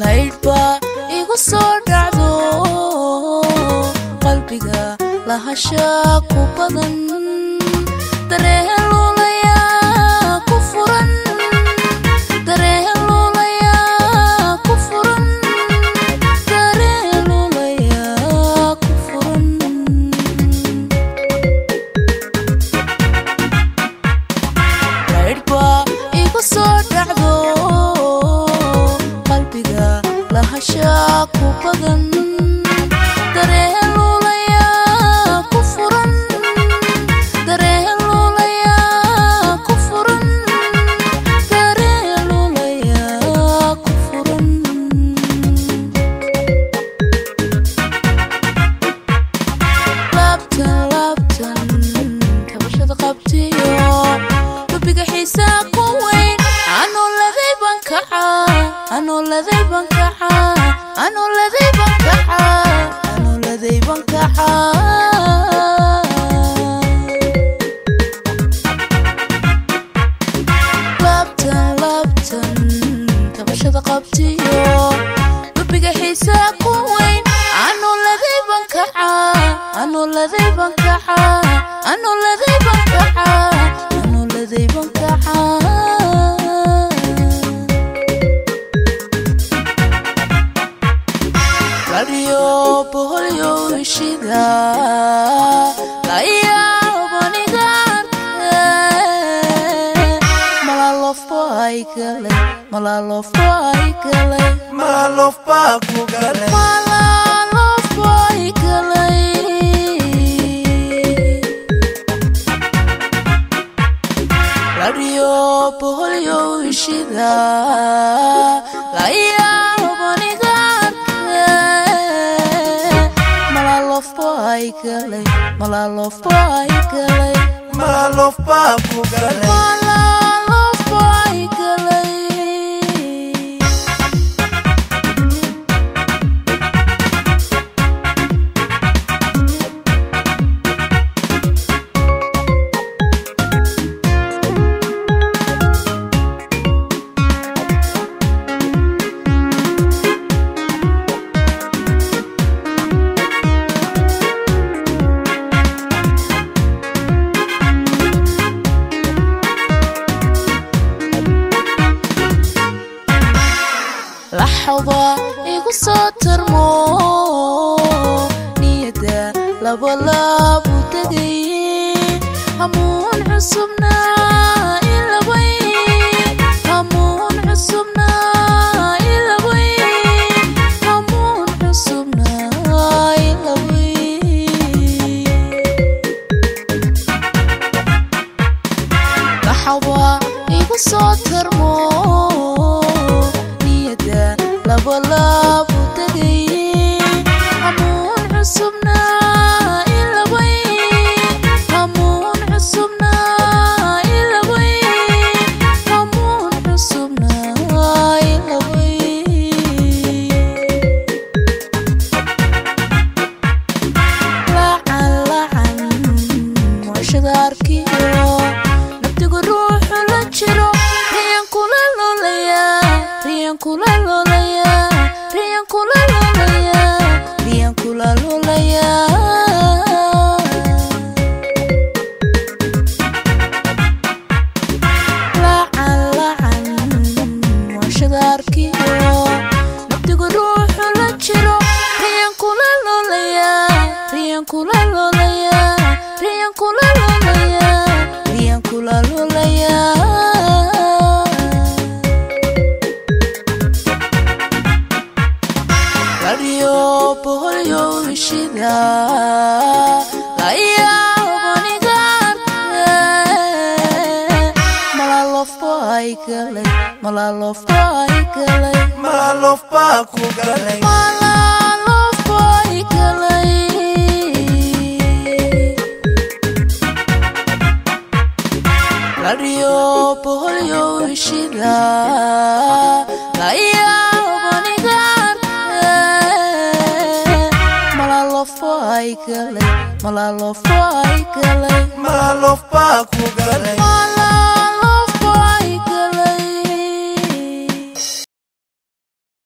laydba igu soo dhacdo qalbiga lahashaa ku badan dareen luulaya ku furan dareen luulaya ku furan dareen luulaya ku furan laydba igu soo dhacdo lahashaa ku badan dareen luulaya ku furan dareen luulaya ku furan dareen luulaya ku furan laabtan tabashada qabtiyo lubiga xiisaa ku weyn anoo laday baan kacaa anoo laday baan kacaa anoo laday baan kacaa anoo laday baan kacaa laabtan tabashada qabtiyo lubiga xiisaa ku weyn anoo laday baan kacaa anoo laday baan kacaa anoo laday baan kacaa anoo laday baan kacaa boholyo ishida laya banigan malalof ay kale malalof ay kale malalof pa ku kale malalof ay kale radio boholyo ishida laya banigan malalof ay kale malalof pa ku kale malalof ay kale لحظة igu soo tarmo niyada labalab u tagay hamuun cusubna ilaway hamuun cusubna ilaway hamuun cusubna ilaway لحظة igu soo tarmo labalab u tagay hamuun cusubna ilaway hamuun cusubna ilaway hamuun cusubna ilaway lacan washada arkiyo nabtigu ruuxu la jiro riyan kula lolaya riyan kula lolaya riyan kula lolaya riyan kula lolaya lacan washada arkiyo nabtigu ruuxu la jiro riyan kula lolaya riyan kula lolaya riyan kula lolaya riyan kula lolaya radio boholyo ishida laya malalof boy galay malalof baa ku galay malalof boy galay radio polio shida laya bonigar malalof boy galay malalof boy galay malalof baa ku galay